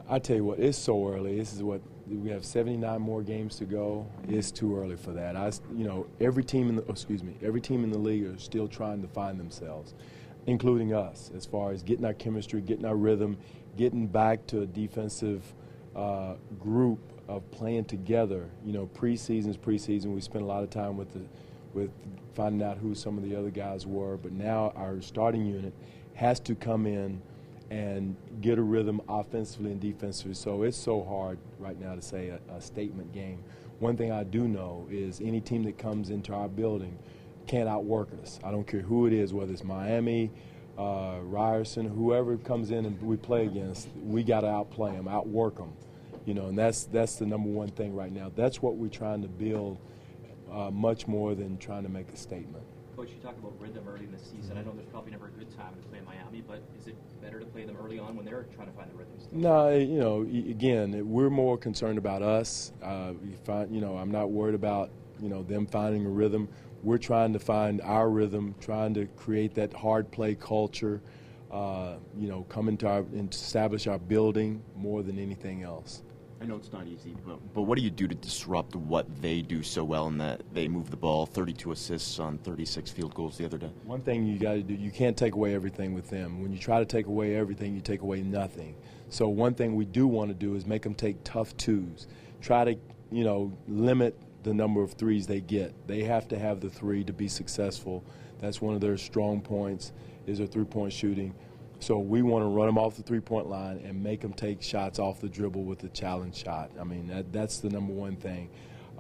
I tell you what, it's so early. This is what we have 79 more games to go. It's too early for that. Every team in the league are still trying to find themselves, including us, as far as getting our chemistry, getting our rhythm, getting back to a defensive group of playing together. Preseason's preseason. We spent a lot of time with finding out who some of the other guys were, but now our starting unit has to come in and get a rhythm offensively and defensively. So it's so hard right now to say a statement game. One thing I do know is any team that comes into our building can't outwork us. I don't care who it is, whether it's Miami, Ryerson, whoever comes in and we play against, we got to outplay them, outwork them. And that's the number one thing right now. That's what we're trying to build, much more than trying to make a statement. Coach, you talked about rhythm early in the season. I know there's probably never a good time to play Miami, but is it better to play them early on when they're trying to find the rhythm? No, again, we're more concerned about us. I'm not worried about, them finding a rhythm. We're trying to find our rhythm, trying to create that hard play culture, come and establish our building more than anything else. I know it's not easy, but what do you do to disrupt what they do so well in that they move the ball 32 assists on 36 field goals the other day? One thing you got to do, you can't take away everything with them. When you try to take away everything, you take away nothing. So one thing we do want to do is make them take tough twos. Try to, limit the number of threes they get. They have to have the three to be successful. That's one of their strong points is their three-point shooting. So we want to run them off the three-point line and make them take shots off the dribble with a challenge shot. I mean, that's the number one thing.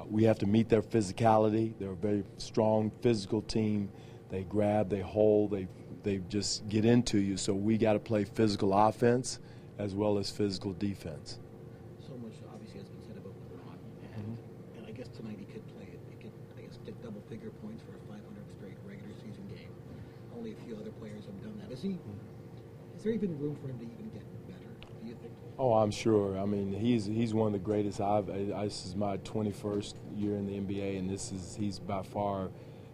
We have to meet their physicality. They're a very strong physical team. They grab, they hold, they just get into you. So we got to play physical offense as well as physical defense. So much obviously has been said about LeBron, and I guess tonight he could play it. He could, get double-figure points for a 500 straight regular season game. Only a few other players have done that. Is there even room for him to even get better, do you think? Oh, I'm sure. I mean, he's one of the greatest. This is my 21st year in the NBA, and he's by far,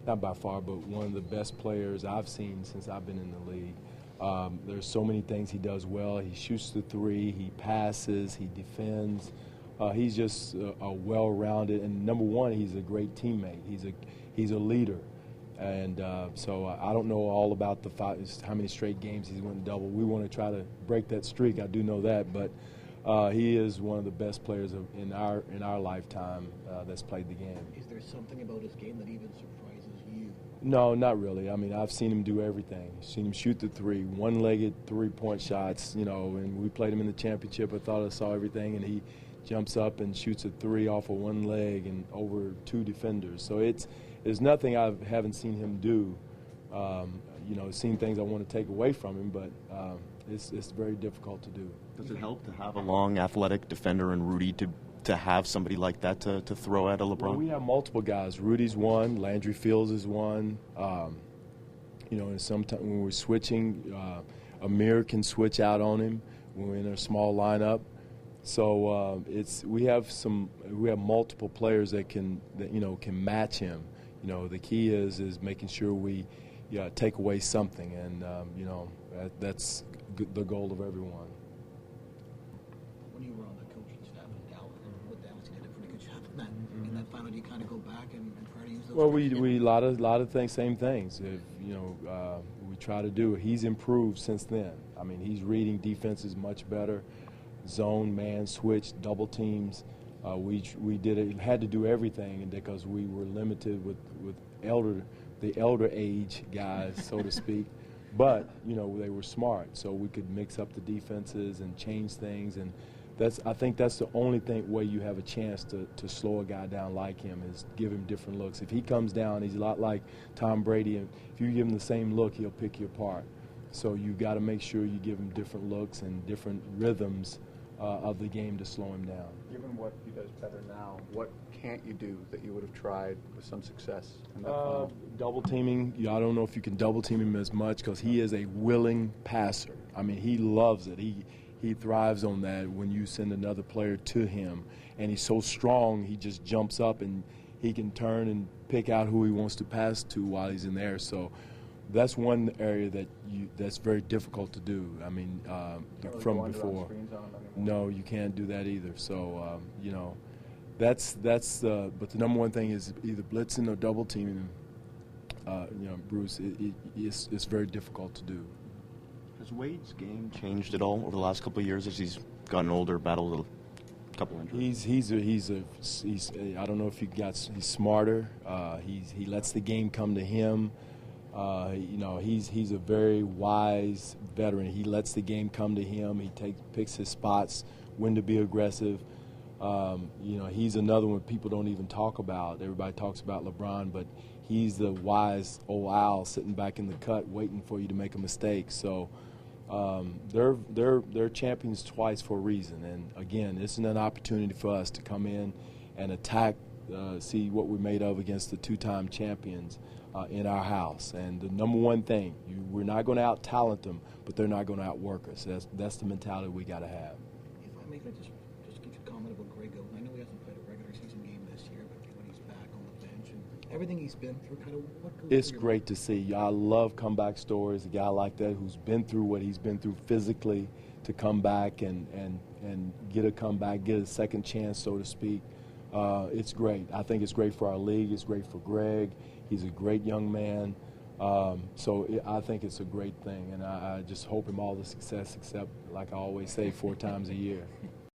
not by far, but one of the best players I've seen since I've been in the league. There's so many things he does well. He shoots the three, he passes, he defends. He's just a well-rounded, and number one, he's a great teammate. He's a leader. And so I don't know all about how many straight games he's won double. We want to try to break that streak. I do know that, but he is one of the best players in our lifetime that's played the game. Is there something about his game that even surprises you? No, not really. I mean, I've seen him do everything. Seen him shoot the three, one-legged three-point shots. And we played him in the championship. I thought I saw everything, and he jumps up and shoots a three off of one leg and over two defenders. So there's nothing I haven't seen him do. Seen things I want to take away from him, but it's very difficult to do. Does it help to have a long, athletic defender and Rudy to have somebody like that to throw at a LeBron? Well, we have multiple guys. Rudy's one. Landry Fields is one. And sometimes when we're switching, Amir can switch out on him when we're in a small lineup. So we have multiple players that can match him. The key is making sure we take away something, and that's the goal of everyone. When you were on the coaching staff in Dallas, with Dallas, you did a pretty good job in that. In that final, do you kind of go back and try to use those? Well, we a lot of things, same things. We try to do. He's improved since then. I mean, he's reading defenses much better. Zone, man, switch, double teams. We had to do everything because we were limited with the elder age guys, so to speak. But they were smart, so we could mix up the defenses and change things. And I think that's the only way you have a chance to slow a guy down like him is give him different looks. If he comes down, he's a lot like Tom Brady, and if you give him the same look, he'll pick you apart. So you got to make sure you give him different looks and different rhythms of the game to slow him down. Given what he does better now, what can't you do that you would have tried with some success in that final? Double teaming. I don't know if you can double team him as much because he is a willing passer. I mean, he loves it. He thrives on that when you send another player to him. And he's so strong, he just jumps up and he can turn and pick out who he wants to pass to while he's in there. So that's one area that's very difficult to do. I mean, from Go under on before. screen zone anymore. No, you can't do that either. So that's but the number one thing is either blitzing or double teaming. Bruce, it's very difficult to do. Has Wade's game changed at all over the last couple of years as he's gotten older, battled a couple injuries? He's I don't know if he's smarter. He lets the game come to him. He's a very wise veteran. He lets the game come to him. He picks his spots, when to be aggressive. He's another one people don't even talk about. Everybody talks about LeBron, but he's the wise old owl sitting back in the cut waiting for you to make a mistake. So they're champions twice for a reason. And, again, this is an opportunity for us to come in and attack, see what we're made of against the two-time champions in our house. And the number one thing, we're not going to out-talent them, but they're not going to outwork us. That's the mentality we got to have. If I may, just get your comment about Greg Oden. I know he hasn't played a regular season game this year, but when he's back on the bench and everything he's been through, kind of what goes It's through your great mind? to see. I love comeback stories. A guy like that who's been through what he's been through physically to come back and get a comeback, get a second chance, so to speak. It's great. I think it's great for our league. It's great for Greg. He's a great young man. I think it's a great thing, and I just hope him all the success, except, like I always say, 4 times a year.